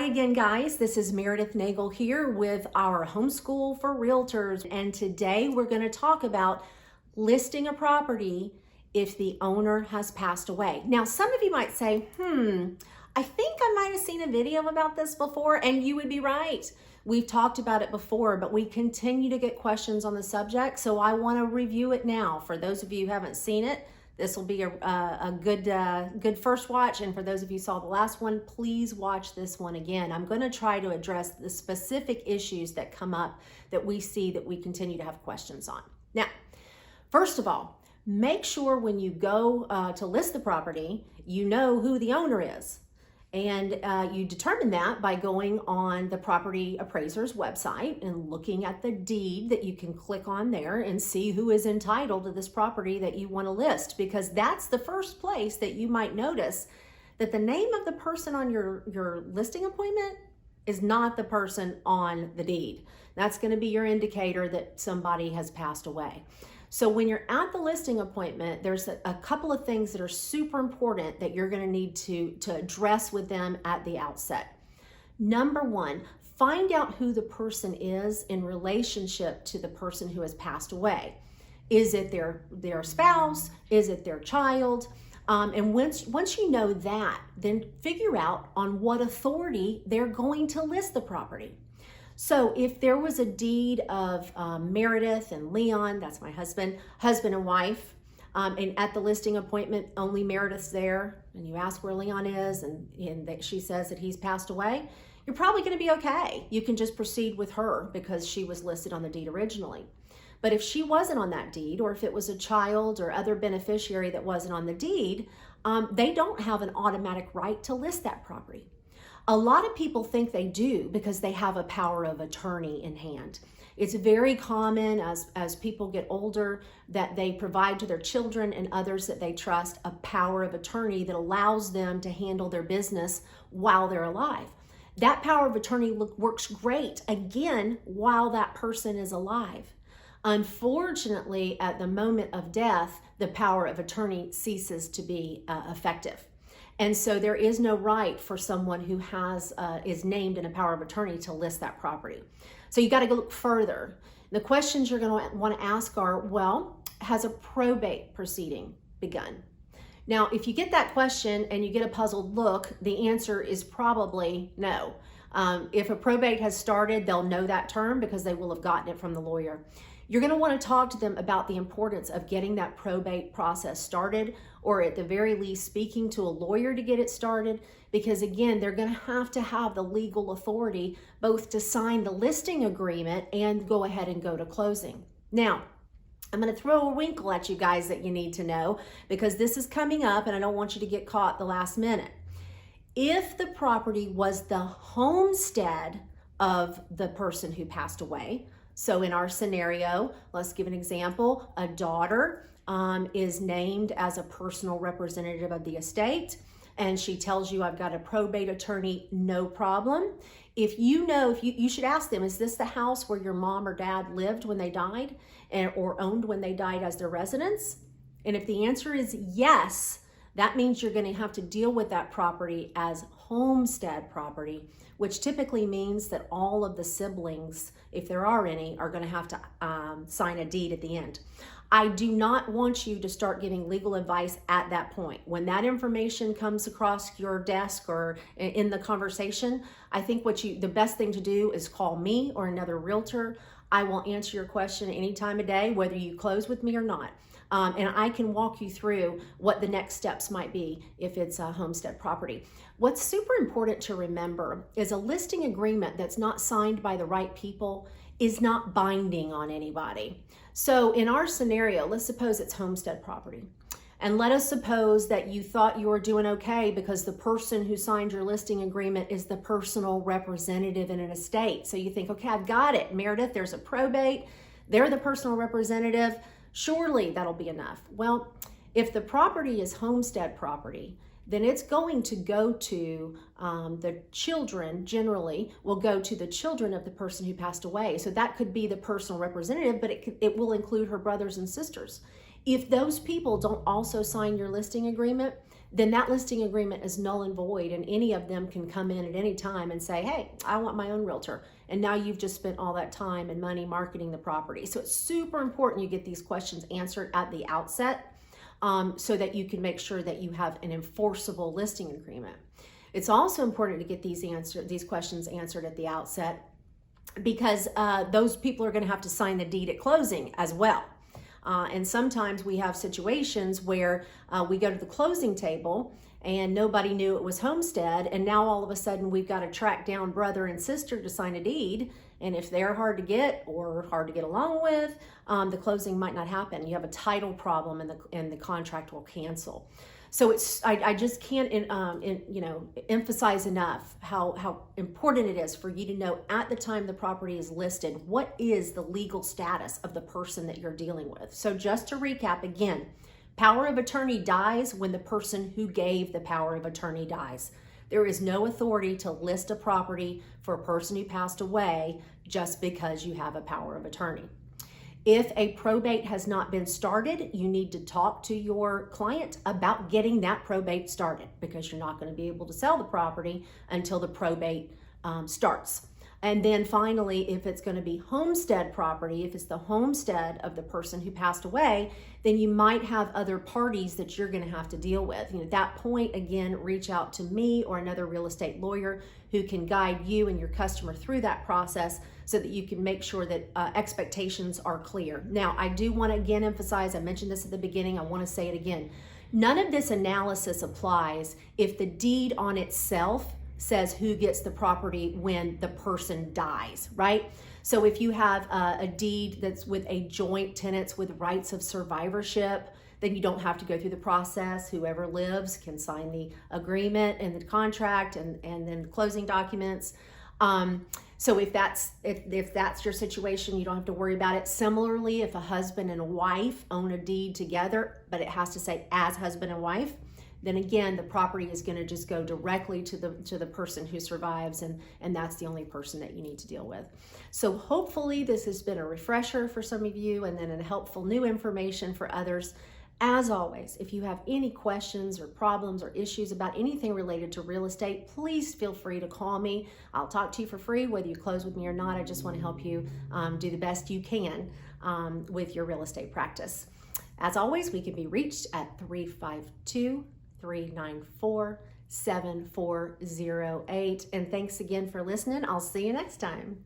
again, guys. This is Merideth Nagel here with our Homeschool for Realtors. And today we're going to talk about listing a property if the owner has passed away. Now, some of you might say, I think I might have seen a video about this before, and you would be right. We've talked about it before, but we continue to get questions on the subject, so I want to review it now. For those of you who haven't seen it, this will be a good first watch, and for those of you who saw the last one, please watch this one again. I'm going to try to address the specific issues that come up that we see that we continue to have questions on. Now, first of all, make sure when you go to list the property, you know who the owner is. And you determine that by going on the property appraiser's website and looking at the deed that you can click on there and see who is entitled to this property that you want to list, because that's the first place that you might notice that the name of the person on your listing appointment is not the person on the deed. That's going to be your indicator that somebody has passed away. So when you're at the listing appointment, there's a couple of things that are super important that you're going to need to address with them at the outset. Number one, find out who the person is in relationship to the person who has passed away. Is it their spouse? Is it their child? And once you know that, then figure out on what authority they're going to list the property. So if there was a deed of Merideth and Leon, that's my husband and wife, and at the listing appointment, only Meredith's there, and you ask where Leon is, and that she says that he's passed away, you're probably going to be okay. You can just proceed with her because she was listed on the deed originally. But if she wasn't on that deed, or if it was a child or other beneficiary that wasn't on the deed, they don't have an automatic right to list that property. A lot of people think they do because they have a power of attorney in hand. It's very common as people get older that they provide to their children and others that they trust a power of attorney that allows them to handle their business while they're alive. That power of attorney works great, again, while that person is alive. Unfortunately, at the moment of death, the power of attorney ceases to be effective. And so there is no right for someone who is named in a power of attorney to list that property. So you got to go look further. The questions you're going to want to ask are, well, has a probate proceeding begun? Now, if you get that question and you get a puzzled look, the answer is probably no. If a probate has started, they'll know that term because they will have gotten it from the lawyer. You're going to want to talk to them about the importance of getting that probate process started, or at the very least speaking to a lawyer to get it started, because again, they're going to have the legal authority both to sign the listing agreement and go ahead and go to closing. Now, I'm going to throw a wrinkle at you guys that you need to know, because this is coming up and I don't want you to get caught the last minute. If the property was the homestead of the person who passed away, so in our scenario, let's give an example. A daughter is named as a personal representative of the estate, and she tells you, I've got a probate attorney, no problem. If you should ask them, is this the house where your mom or dad lived when they died or owned when they died as their residence? And if the answer is yes, that means you're going to have to deal with that property as homestead property, which typically means that all of the siblings, if there are any, are going to have to sign a deed at the end. I do not want you to start giving legal advice at that point. When that information comes across your desk or in the conversation, I think the best thing to do is call me or another realtor. I will answer your question any time of day, whether you close with me or not. And I can walk you through what the next steps might be if it's a homestead property. What's super important to remember is a listing agreement that's not signed by the right people is not binding on anybody. So in our scenario, let's suppose it's homestead property. And let us suppose that you thought you were doing okay because the person who signed your listing agreement is the personal representative in an estate. So you think, okay, I've got it. Merideth, there's a probate. They're the personal representative. Surely that'll be enough. Well, if the property is homestead property, then it's going to go to the children, generally, will go to the children of the person who passed away. So that could be the personal representative, but it will include her brothers and sisters. If those people don't also sign your listing agreement, then that listing agreement is null and void, and any of them can come in at any time and say, hey, I want my own realtor. And now you've just spent all that time and money marketing the property. So it's super important you get these questions answered at the outset, so that you can make sure that you have an enforceable listing agreement. It's also important to get these questions answered at the outset, because those people are going to have to sign the deed at closing as well. And sometimes we have situations where we go to the closing table and nobody knew it was homestead, and now all of a sudden we've got to track down brother and sister to sign a deed, and if they're hard to get or hard to get along with, the closing might not happen. You have a title problem, and the contract will cancel. So I just can't emphasize enough how important it is for you to know at the time the property is listed, what is the legal status of the person that you're dealing with. So just to recap again, power of attorney dies when the person who gave the power of attorney dies. There is no authority to list a property for a person who passed away just because you have a power of attorney. If a probate has not been started, you need to talk to your client about getting that probate started, because you're not going to be able to sell the property until the probate starts. And then finally, if it's going to be homestead property, if it's the homestead of the person who passed away, then you might have other parties that you're going to have to deal with. At that point, again, reach out to me or another real estate lawyer who can guide you and your customer through that process so that you can make sure that expectations are clear. Now, I do want to again emphasize, I mentioned this at the beginning, I want to say it again. None of this analysis applies if the deed on itself says who gets the property when the person dies, right? So if you have a deed that's with a joint tenants with rights of survivorship, then you don't have to go through the process. Whoever lives can sign the agreement and the contract and then the closing documents. So if that's your situation, you don't have to worry about it. Similarly, if a husband and a wife own a deed together, but it has to say as husband and wife, then again, the property is going to just go directly to the person who survives, and that's the only person that you need to deal with. So hopefully this has been a refresher for some of you, and then a helpful new information for others. As always, if you have any questions or problems or issues about anything related to real estate, please feel free to call me. I'll talk to you for free, whether you close with me or not. I just want to help you do the best you can with your real estate practice. As always, we can be reached at 352-394-7408. And thanks again for listening. I'll see you next time.